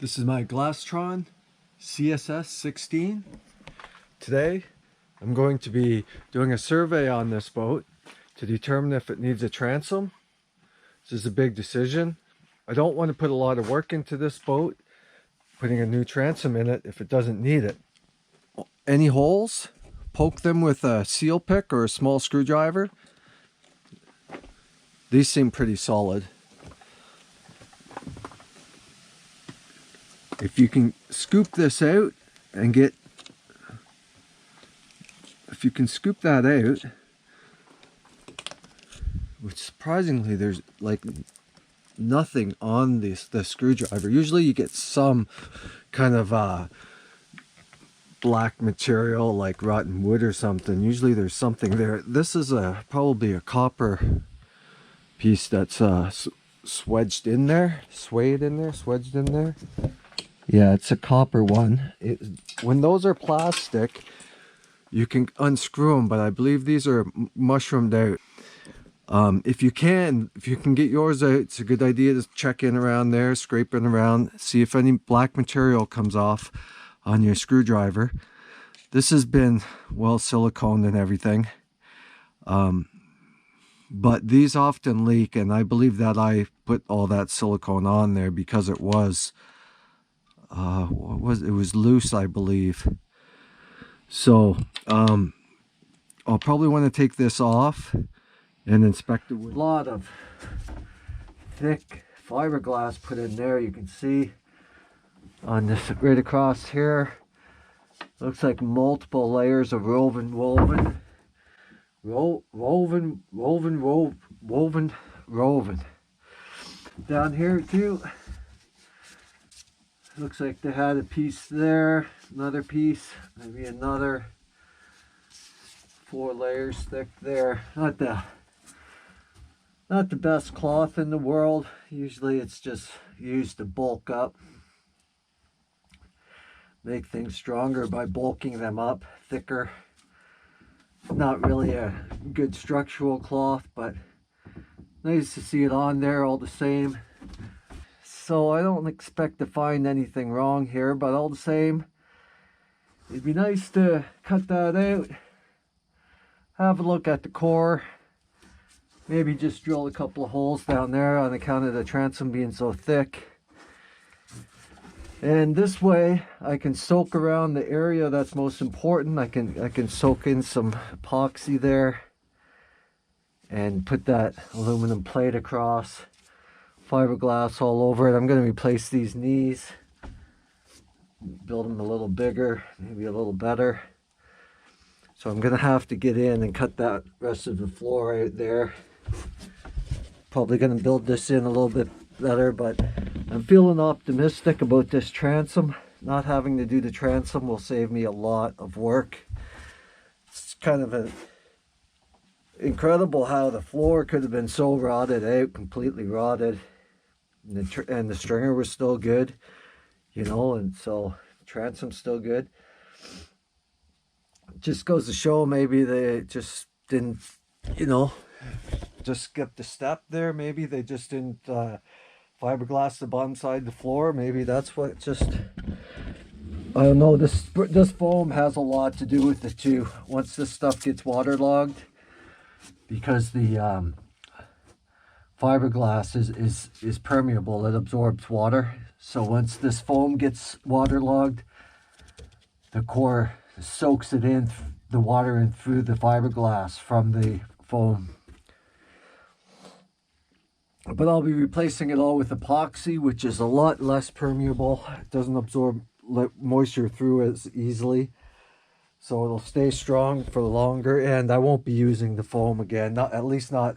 This is my Glastroin CSS16. Today I'm going to be doing a survey on this boat to determine if it needs a transom. This is a big decision. I don't want to put a lot of work into this boat, putting a new transom in it if it doesn't need it. Any holes, poke them with a seal pick or a small screwdriver. These seem pretty solid. If you can scoop this out and get, if you can scoop that out, which surprisingly there's like nothing on the screwdriver. Usually you get some kind of black material like rotten wood or something. Usually there's something there. This is probably a copper piece that's swedged in there, swedged in there. Yeah, it's a copper one. When those are plastic, you can unscrew them, but I believe these are mushroomed out. If you can get yours out, it's a good idea to check in around there, scraping around, see if any black material comes off on your screwdriver. This has been well siliconed and everything. But these often leak, and I believe that I put all that silicone on there because it was it was loose, I believe. So I'll probably want to take this off and inspect it with a lot of thick fiberglass put in there. You can see on this right across here, looks like multiple layers of woven down here too. Looks like they had a piece there, another piece, maybe another 4 layers thick there. Not the best cloth in the world. Usually it's just used to bulk up, make things stronger by bulking them up, thicker. Not really a good structural cloth, but nice to see it on there all the same. So I don't expect to find anything wrong here, but all the same, it'd be nice to cut that out, have a look at the core, maybe just drill a couple of holes down there on account of the transom being so thick. And this way I can soak around the area that's most important. I can soak in some epoxy there and put that aluminum plate across, fiberglass all over it. I'm going to replace these knees, build them a little bigger, maybe a little better. So I'm going to have to get in and cut that rest of the floor right there. Probably going to build this in a little bit better, but I'm feeling optimistic about this transom. Not having to do the transom will save me a lot of work. It's kind of incredible how the floor could have been so rotted out, completely rotted, and the stringer was still good, you know, and so transom's still good. It just goes to show maybe they just didn't, you know, just skip the step there. Maybe they just didn't fiberglass the bottom side of the floor. Maybe that's what just, I don't know. This foam has a lot to do with it too. Once this stuff gets waterlogged, because the fiberglass is permeable, it absorbs water. So once this foam gets waterlogged, the core soaks it in, the water in through the fiberglass from the foam. But I'll be replacing it all with epoxy, which is a lot less permeable. It doesn't absorb moisture through as easily, so it'll stay strong for longer, and I won't be using the foam again, at least not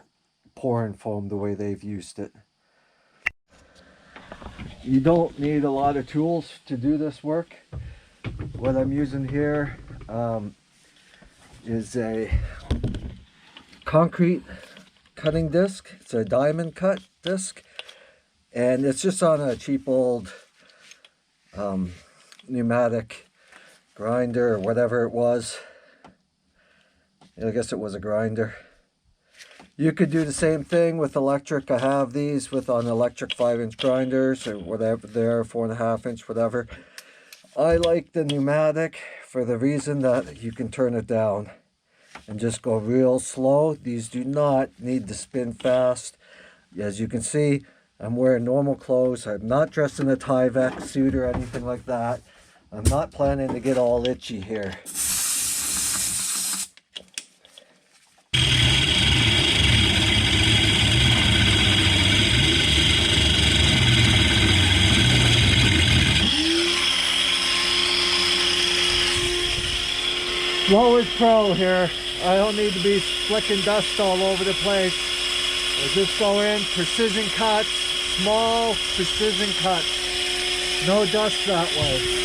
pouring foam the way they've used it. You don't need a lot of tools to do this work. What I'm using here is a concrete cutting disc. It's a diamond cut disc, and it's just on a cheap old pneumatic grinder or whatever it was. I guess it was a grinder. You could do the same thing with electric. I have these with on electric 5-inch grinders or whatever they're 4.5-inch, whatever. I like the pneumatic for the reason that you can turn it down and just go real slow. These do not need to spin fast. As you can see, I'm wearing normal clothes. I'm not dressed in a CVX suit or anything like that. I'm not planning to get all itchy here. Slow is pro here. I don't need to be flicking dust all over the place. I just go in, precision cuts, small precision cuts. No dust that way.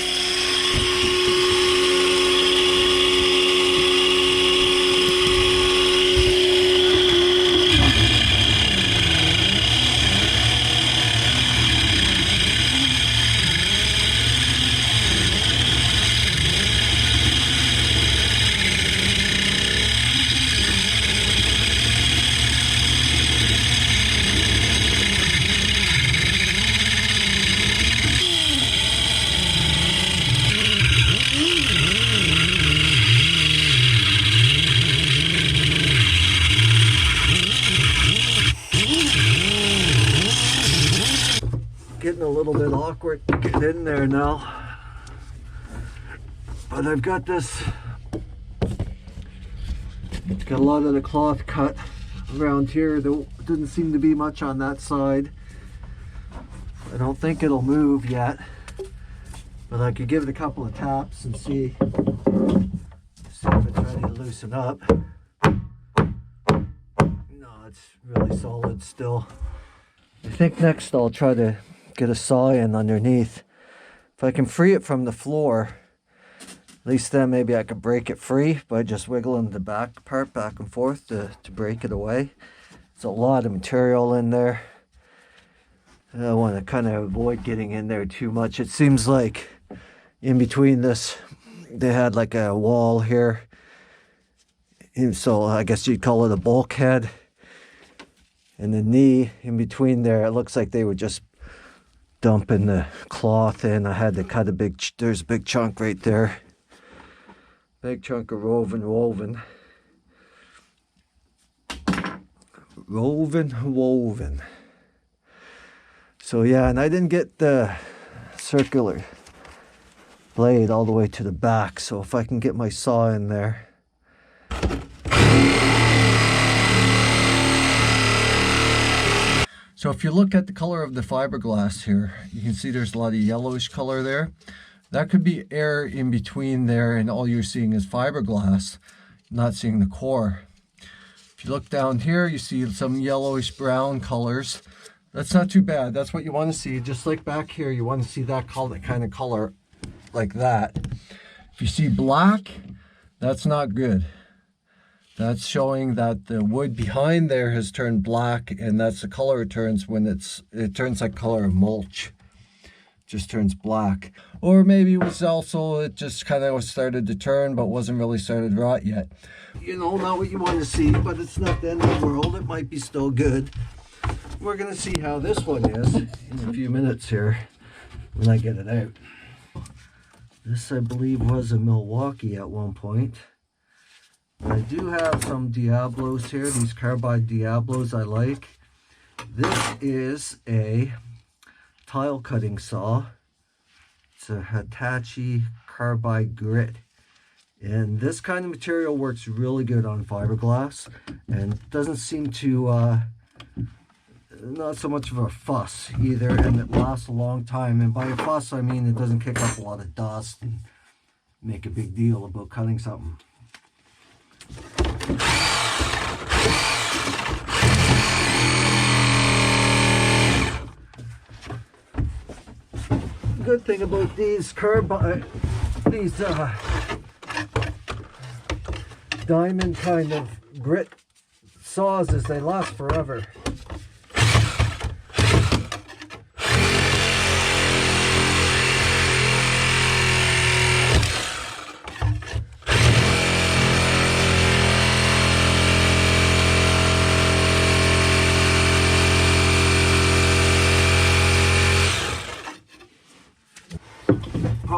Getting a little bit awkward to get in there now, but I've got this, it's got a lot of the cloth cut around here. There doesn't seem to be much on that side. I don't think it'll move yet, but I could give it a couple of taps and see if it's ready to loosen up. No, it's really solid still. I think next I'll try to get a saw in underneath. If I can free it from the floor, at least then maybe I could break it free by just wiggling the back part back and forth to break it away. There's a lot of material in there. I want to kind of avoid getting in there too much. It seems like in between this, they had like a wall here. And so I guess you'd call it a bulkhead. And the knee in between there, it looks like they were just dumping the cloth in. I had to cut there's a big chunk right there. Big chunk of woven. So yeah, and I didn't get the circular blade all the way to the back. So if I can get my saw in there. So if you look at the color of the fiberglass here, you can see there's a lot of yellowish color there. That could be air in between there, and all you're seeing is fiberglass, not seeing the core. If you look down here, you see some yellowish brown colors. That's not too bad. That's what you want to see. Just like back here, you want to see that kind of color like that. If you see black, that's not good. That's showing that the wood behind there has turned black, and that's the color it turns when it turns like color of mulch. Just turns black. Or maybe it was also, it just kind of started to turn but wasn't really started to rot yet. You know, not what you want to see, but it's not the end of the world. It might be still good. We're going to see how this one is in a few minutes here when I get it out. This, I believe, was a Milwaukee at one point. I do have some Diablos here, these carbide Diablos I like. This is a tile cutting saw. It's a Hitachi carbide grit. And this kind of material works really good on fiberglass and doesn't seem to, not so much of a fuss either, and it lasts a long time. And by a fuss, I mean it doesn't kick up a lot of dust and make a big deal about cutting something. Good thing about these diamond kind of grit saws is they last forever.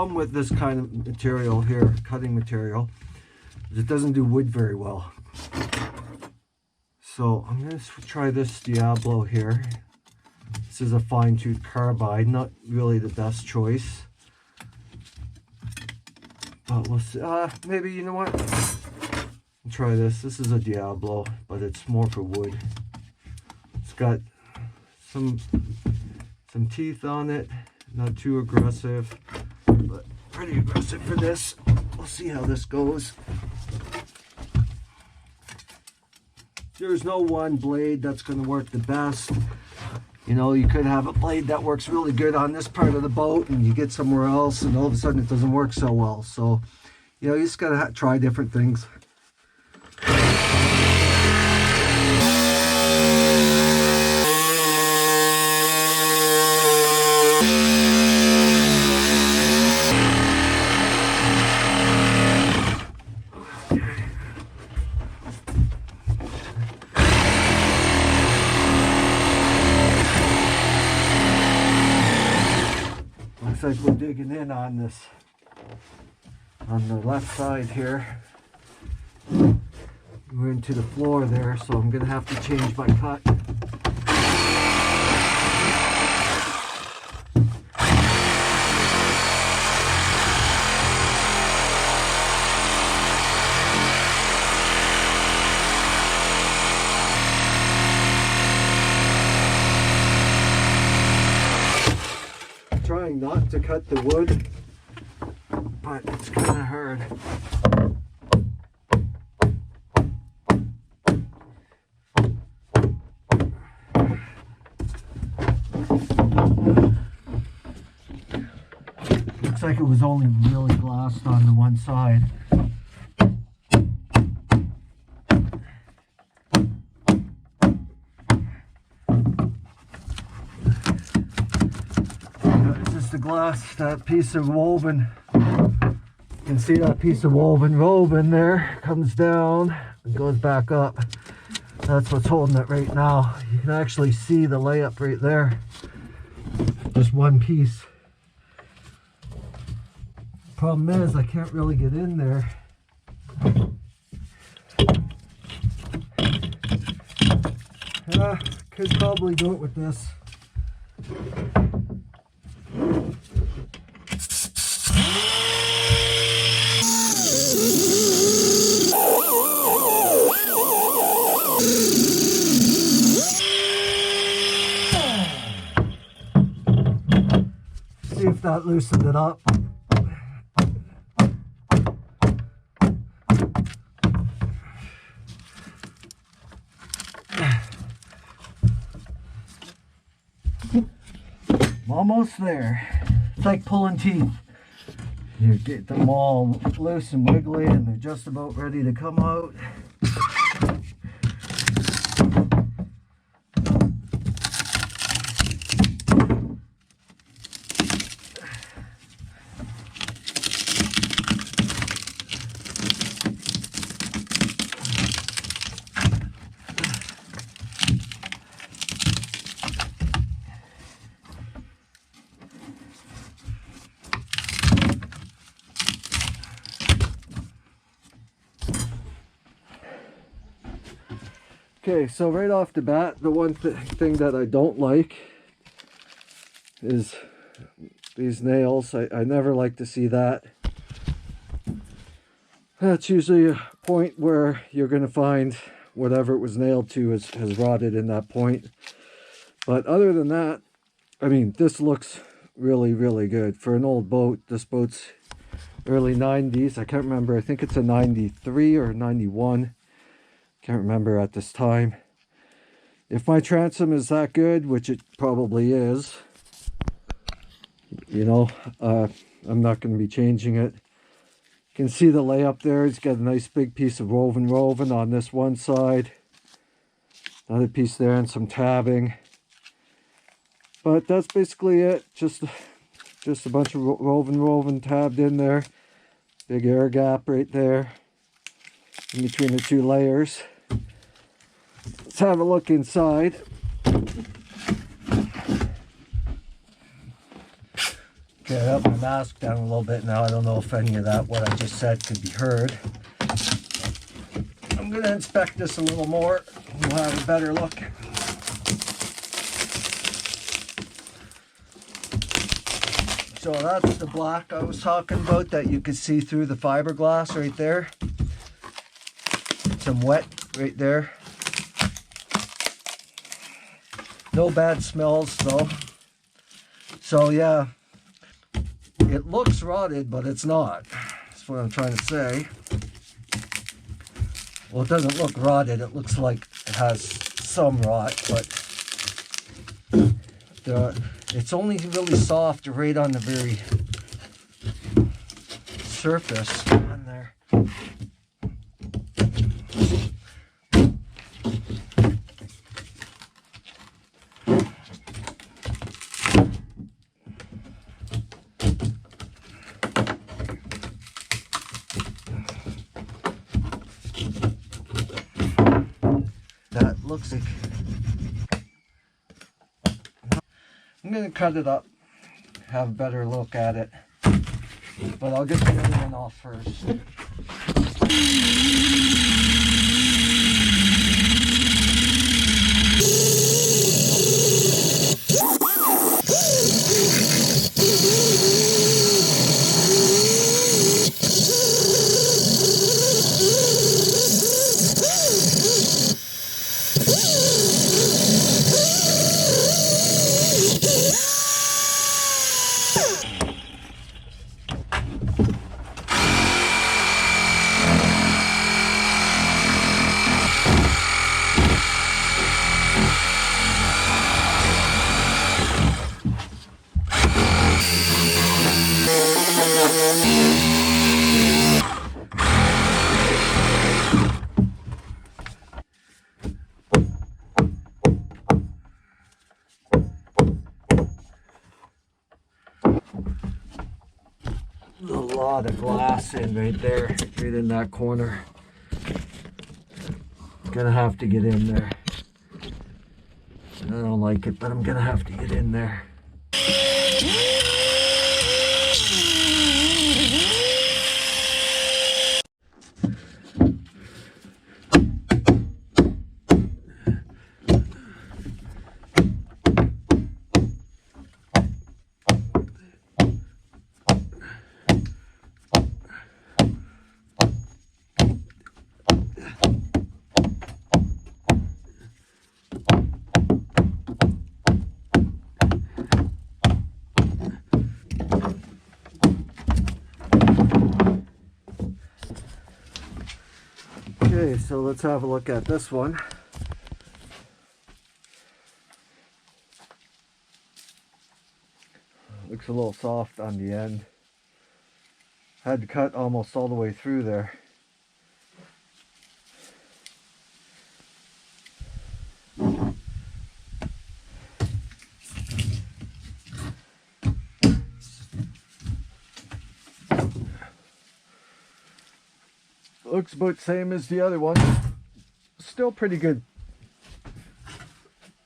problem with this kind of material here, cutting material, is it doesn't do wood very well. So I'm going to try this Diablo here. This is a fine-tooth carbide, not really the best choice. But we'll see. Maybe, you know what? I'll try this. This is a Diablo, but it's more for wood. It's got some teeth on it. Not too aggressive, but pretty aggressive for this. We'll see how this goes. There's no one blade that's going to work the best. You know, you could have a blade that works really good on this part of the boat, and you get somewhere else, and all of a sudden it doesn't work so well. So, you know, you just got to try different things. Looks like we're digging in on this, on the left side here. We're into the floor there, so I'm gonna have to change my cut. Trying not to cut the wood, but it's kind of hard. Looks like it was only really glassed on the one side. The glass, that piece of woven, you can see that piece of woven robe in there, comes down and goes back up. That's what's holding it right now. You can actually see the layup right there, just one piece. Problem is I can't really get in there. Could probably do it with this. See if that loosened it up. I'm almost there. It's like pulling teeth. You get them all loose and wiggly and they're just about ready to come out. Okay, so right off the bat, the one thing that I don't like is these nails. I never like to see that. That's usually a point where you're going to find whatever it was nailed to has rotted in that point. But other than that, I mean, this looks really, really good. For an old boat, this boat's early 90s. I can't remember. I think it's a 93 or 91. Can't remember at this time. If my transom is that good, which it probably is, you know, I'm not going to be changing it. You can see the layup there. It's got a nice big piece of woven on this one side. Another piece there and some tabbing. But that's basically it. Just a bunch of woven tabbed in there. Big air gap right there in between the two layers. Let's have a look inside. Okay, Okay, I got my mask down a little bit now. I don't know if any of that, what I just said, could be heard. I'm going to inspect this a little more. We'll have a better look. So that's the black I was talking about that you could see through the fiberglass right there. Some wet right there. No bad smells though. So yeah, it looks rotted, but it's not. That's what I'm trying to say. Well, it doesn't look rotted. It looks like it has some rot, but it's only really soft right on the very surface on there. That looks like... I'm going to cut it up, have a better look at it, but I'll get the other one off first. A lot of glass in right there, right in that corner. Gonna have to get in there. I don't like it, but I'm gonna have to get in there. Okay, so let's have a look at this one. Looks a little soft on the end. Had to cut almost all the way through there. Looks about the same as the other one. Still pretty good.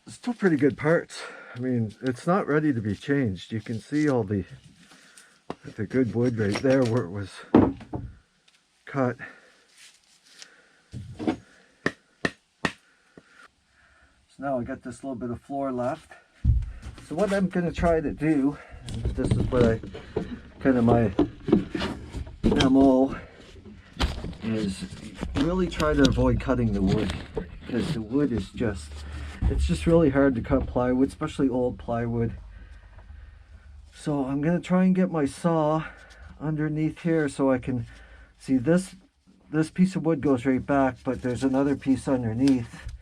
Still pretty good parts. I mean, it's not ready to be changed. You can see all the good wood right there where it was cut. So now I got this little bit of floor left. So what I'm going to try to do, this is what I kind of my MO, is really try to avoid cutting the wood, because the wood is just, it's just really hard to cut plywood, especially old plywood. So I'm going to try and get my saw underneath here so I can see this piece of wood goes right back, but there's another piece underneath.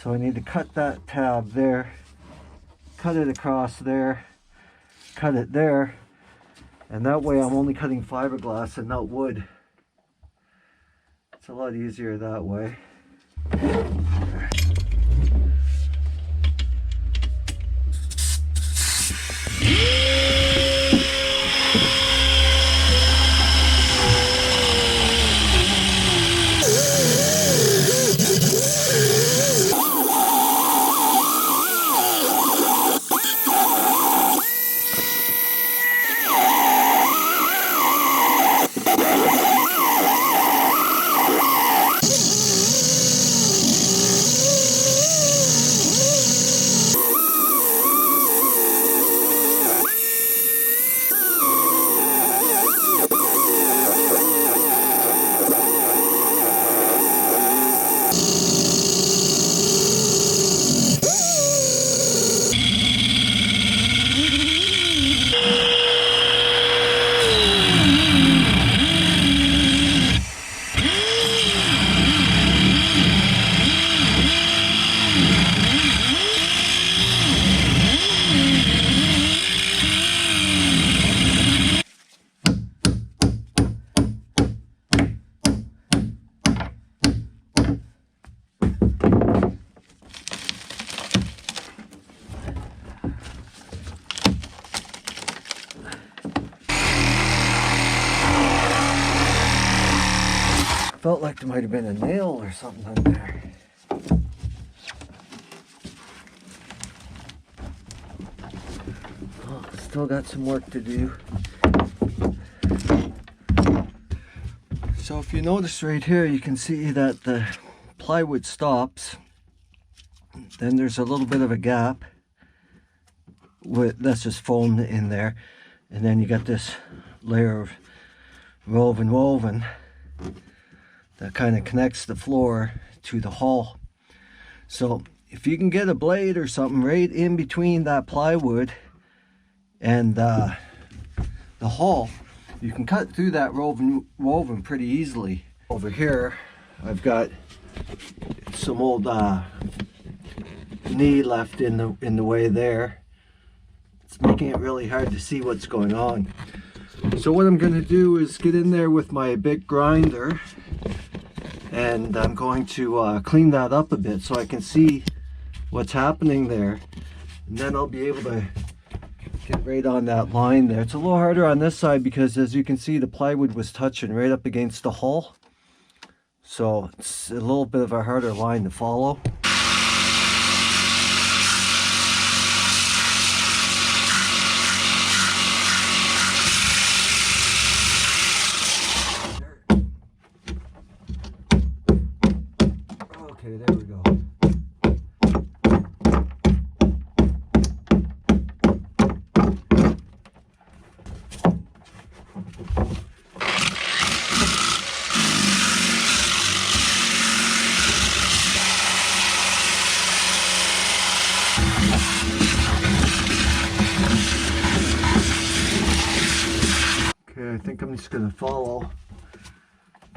So I need to cut that tab there, cut it across there, cut it there, and that way I'm only cutting fiberglass and not wood. It's a lot easier that way. Felt like there might have been a nail or something on there. Oh, still got some work to do. So if you notice right here, you can see that the plywood stops. Then there's a little bit of a gap that's just foam in there. And then you got this layer of woven that kind of connects the floor to the hull. So if you can get a blade or something right in between that plywood and the hull, you can cut through that woven pretty easily. Over here I've got some old knee left in the way there. It's making it really hard to see what's going on. So what I'm going to do is get in there with my big grinder, and I'm going to clean that up a bit so I can see what's happening there, and then I'll be able to get right on that line there. It's a little harder on this side because, as you can see, the plywood was touching right up against the hull, so it's a little bit of a harder line to follow. Okay, there we go. Okay, I think I'm just going to follow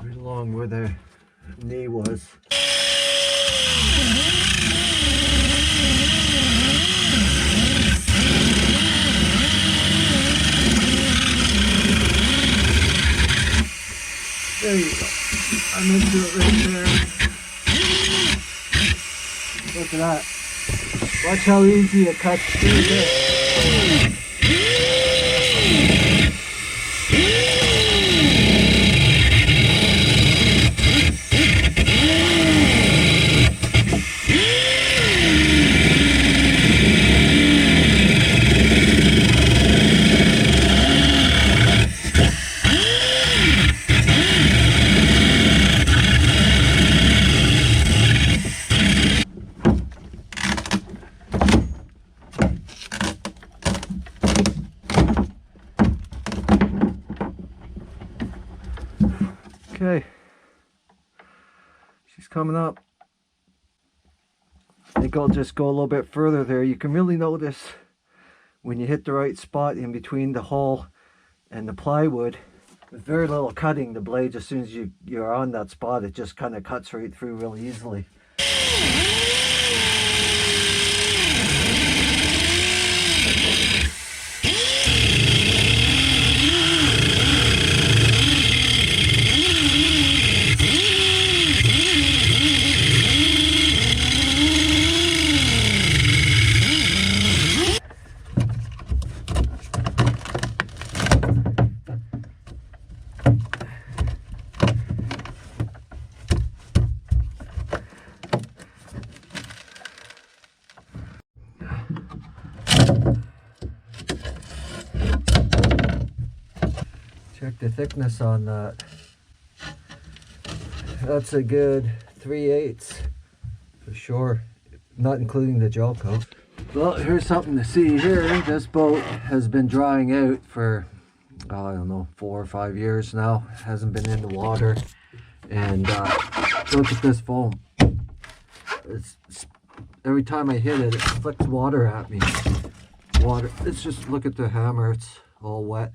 right along where the knee was. There you go. I'm into it right there. Look at that. Watch how easy it cuts through this. Okay, she's coming up. I think I'll just go a little bit further there. You can really notice when you hit the right spot in between the hull and the plywood, with very little cutting, the blade, as soon as you're on that spot, it just kind of cuts right through really easily. Check the thickness on that. That's a good 3/8 for sure, not including the gel coat. Well, here's something to see here. This boat has been drying out for, I don't know, 4 or 5 years now. It hasn't been in the water. And look at this foam. Every time I hit it, it flicks water at me. Water. It's just, look at the hammer. It's all wet.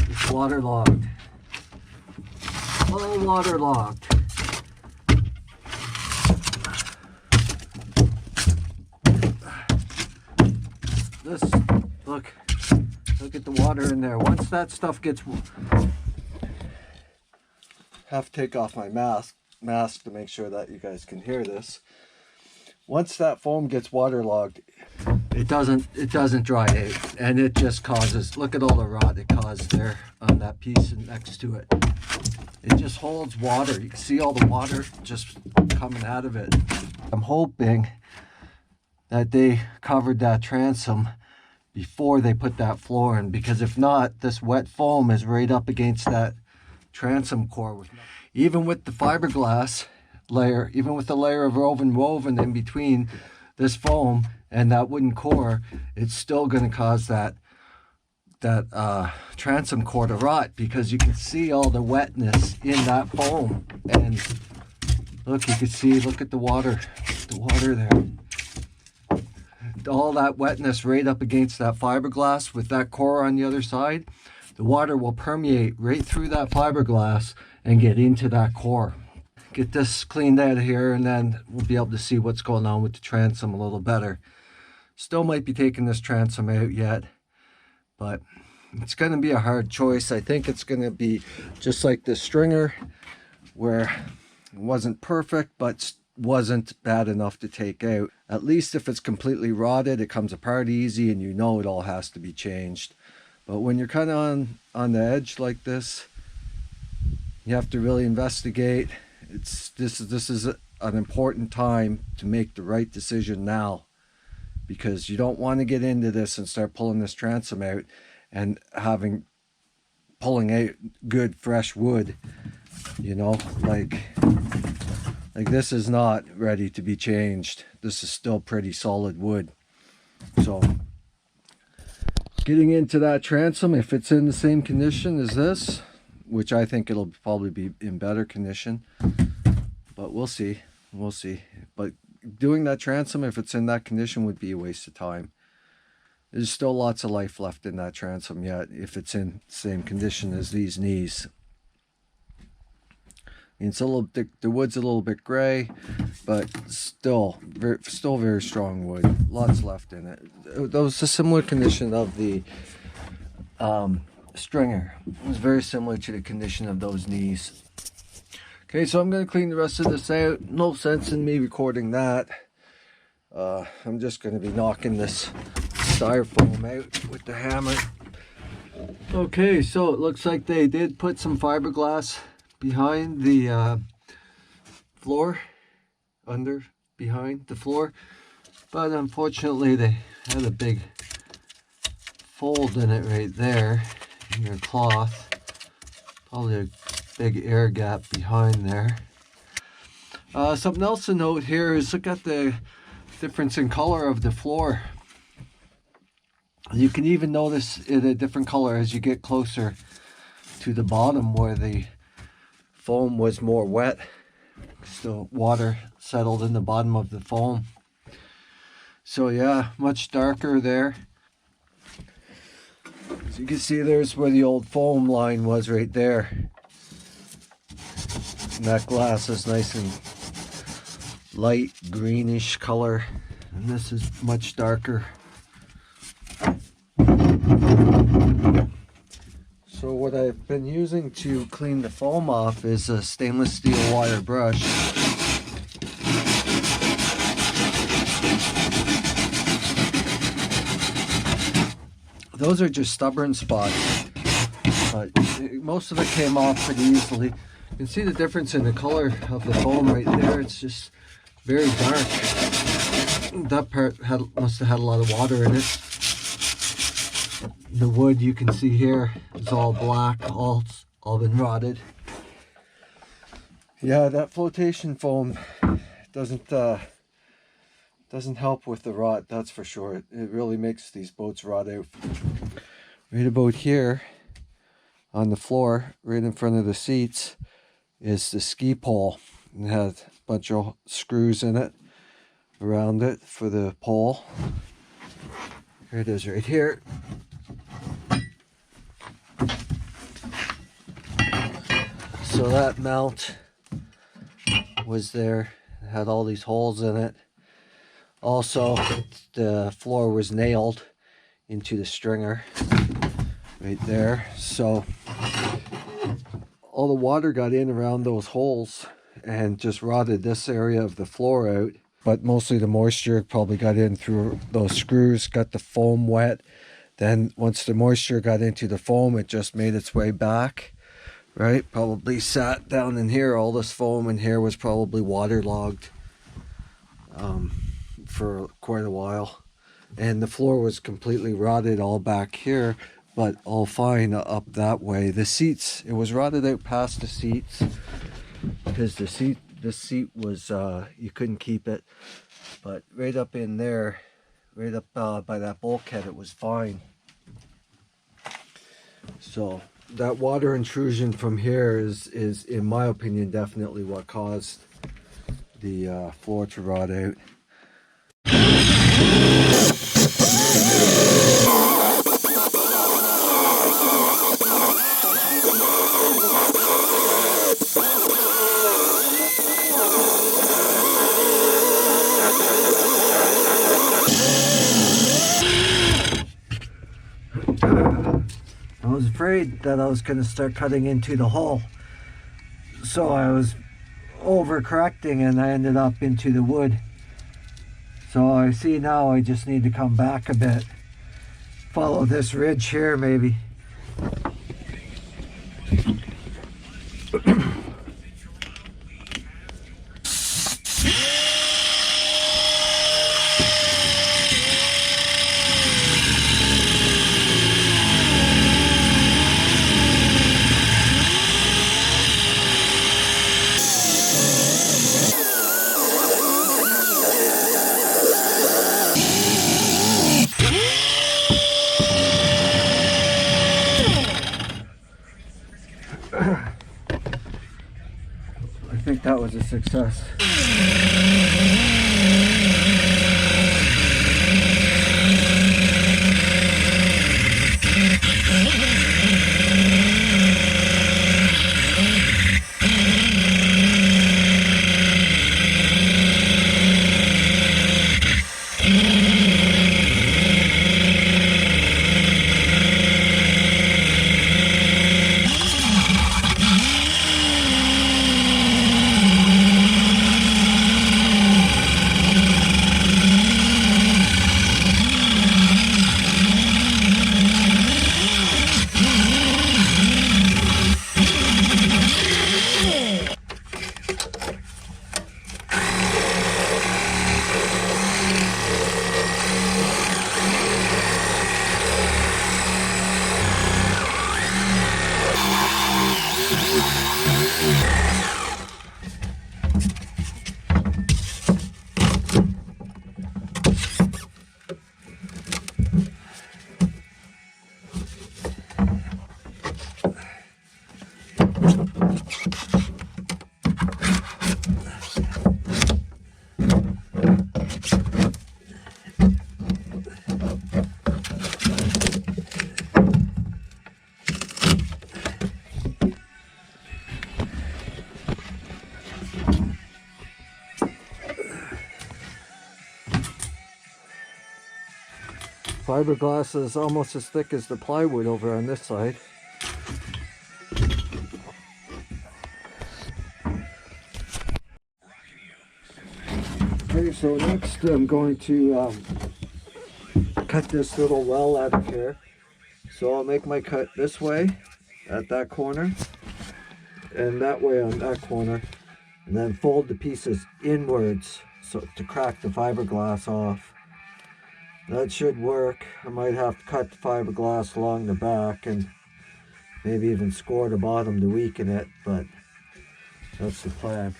It's waterlogged. All waterlogged. This, look at the water in there. Once that stuff gets, have to take off my mask to make sure that you guys can hear this. Once that foam gets waterlogged, it doesn't dry out, and it just causes, look at all the rot it caused there on that piece next to it. It just holds water. You can see all the water just coming out of it. I'm hoping that they covered that transom before they put that floor in, because if not, this wet foam is right up against that transom core. Even with the fiberglass layer, even with the layer of woven in between this foam and that wooden core, it's still going to cause that transom core to rot, because you can see all the wetness in that foam. And look, you can see, look at the water there. All that wetness right up against that fiberglass with that core on the other side, the water will permeate right through that fiberglass and get into that core. Get this cleaned out of here, and then we'll be able to see what's going on with the transom a little better. Still might be taking this transom out yet, but it's going to be a hard choice. I think it's going to be just like the stringer, where it wasn't perfect, but wasn't bad enough to take out. At least if it's completely rotted, it comes apart easy and you know it all has to be changed. But when you're kind of on the edge like this, you have to really investigate. This is an important time to make the right decision now, because you don't want to get into this and start pulling this transom out and pulling out good fresh wood, you know, like this is not ready to be changed. This is still pretty solid wood. So getting into that transom, if it's in the same condition as this, which I think it'll probably be in better condition, but we'll see. But doing that transom, if it's in that condition, would be a waste of time. There's still lots of life left in that transom yet, if it's in the same condition as these knees. It's a little, the wood's a little bit gray, but still very strong wood. Lots left in it. That was a similar condition of the stringer. It was very similar to the condition of those knees. Okay, so I'm going to clean the rest of this out. No sense in me recording that. I'm just going to be knocking this styrofoam out with the hammer. Okay, so it looks like they did put some fiberglass behind the floor, behind the floor, but unfortunately they had a big fold in it right there in their cloth. Probably a big air gap behind there. Something else to note here is look at the difference in color of the floor. You can even notice it a different color as you get closer to the bottom, where the foam was more wet. Still water settled in the bottom of the foam. So yeah, much darker there. So you can see there's where the old foam line was right there. And that glass is nice and light greenish color, and this is much darker. So what I've been using to clean the foam off is a stainless steel wire brush. Those are just stubborn spots, but most of it came off pretty easily. You can see the difference in the color of the foam right there. It's just very dark. That part must have had a lot of water in it. The wood you can see here is all black, all been rotted. Yeah, that flotation foam doesn't help with the rot, that's for sure. It really makes these boats rot out. Right about here on the floor, right in front of the seats, is the ski pole. It has a bunch of screws in it around it for the pole. Here it is right here. So that mount was there. It had all these holes in it. Also, the floor was nailed into the stringer right there. So all the water got in around those holes and just rotted this area of the floor out. but mostly the moisture probably got in through those screws, got the foam wet. Then once the moisture got into the foam, it just made its way back, right? Probably sat down in here. All this foam in here was probably waterlogged for quite a while. And the floor was completely rotted all back here, but all fine up that way. The seats, it was rotted out past the seats because this seat was, you couldn't keep it. But right up in there, right up by that bulkhead, it was fine. So that water intrusion from here is in my opinion, definitely what caused the floor to rot out. I was afraid that I was going to start cutting into the hull, so I was overcorrecting and I ended up into the wood. So I see now I just need to come back a bit, follow this ridge here maybe. I think that was a success. Fiberglass is almost as thick as the plywood over on this side. Okay, so next I'm going to cut this little well out of here. So I'll make my cut this way at that corner and that way on that corner, and then fold the pieces inwards so to crack the fiberglass off. That should work. I might have to cut the fiberglass along the back and maybe even score the bottom to weaken it, but that's the plan.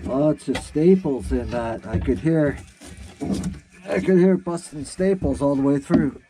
Lots of staples in that. I could hear busting staples all the way through.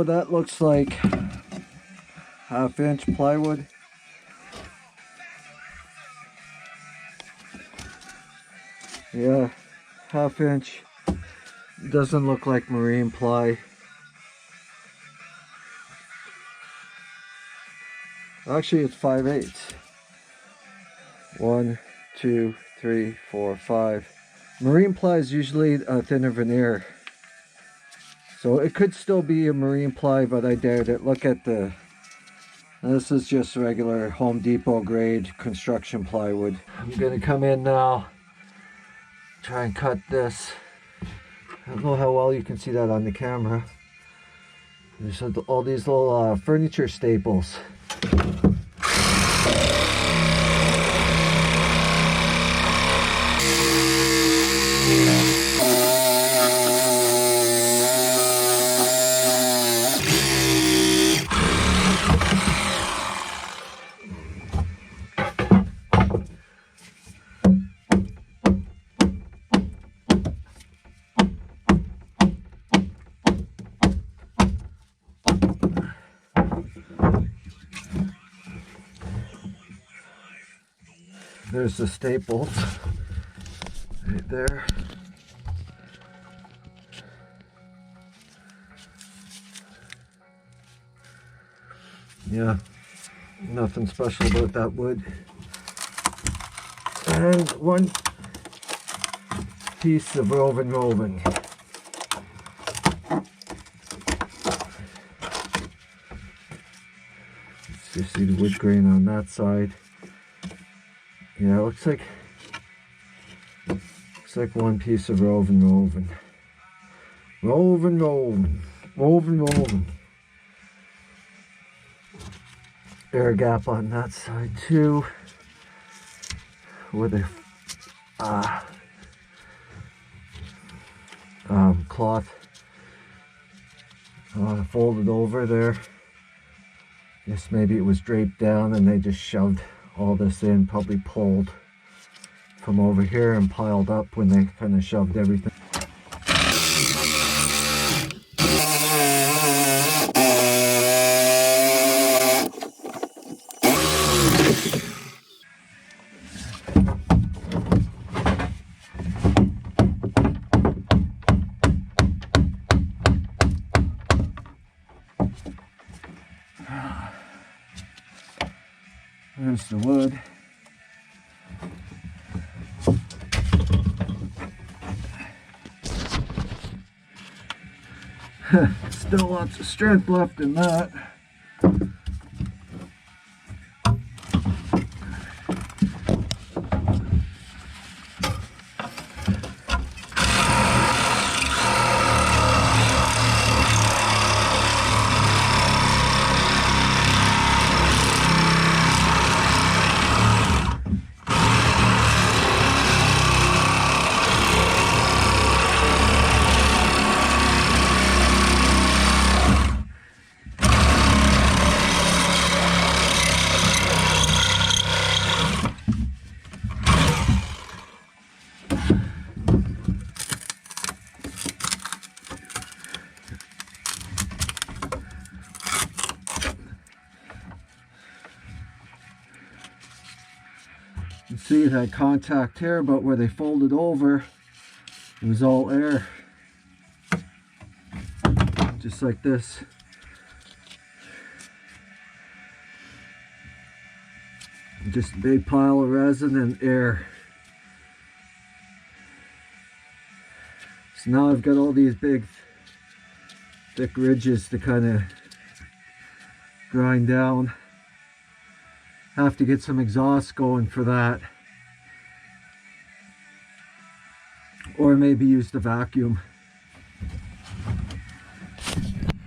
So that looks like 1/2 inch plywood. Yeah, 1/2 inch. Doesn't look like marine ply. Actually, it's 5/8. 1, 2, 3, 4, 5. Marine ply is usually a thinner veneer. So it could still be a marine ply, but I doubt it. Look at the... This is just regular Home Depot grade construction plywood. I'm gonna come in now, try and cut this. I don't know how well you can see that on the camera. There's all these little furniture staples. There's the staples right there. Yeah, nothing special about that wood. And one piece of woven. You see the wood grain on that side. Yeah, it looks like one piece of woven. Air gap on that side too, with a cloth folded over there. Guess maybe it was draped down and they just shoved all this in, probably pulled from over here and piled up when they kind of shoved everything. There's the wood. Still lots of strength left in that. You see it had contact here, but where they folded over, it was all air. Just like this. Just a big pile of resin and air. So now I've got all these big, thick ridges to kind of grind down. Have to get some exhaust going for that, or maybe use the vacuum.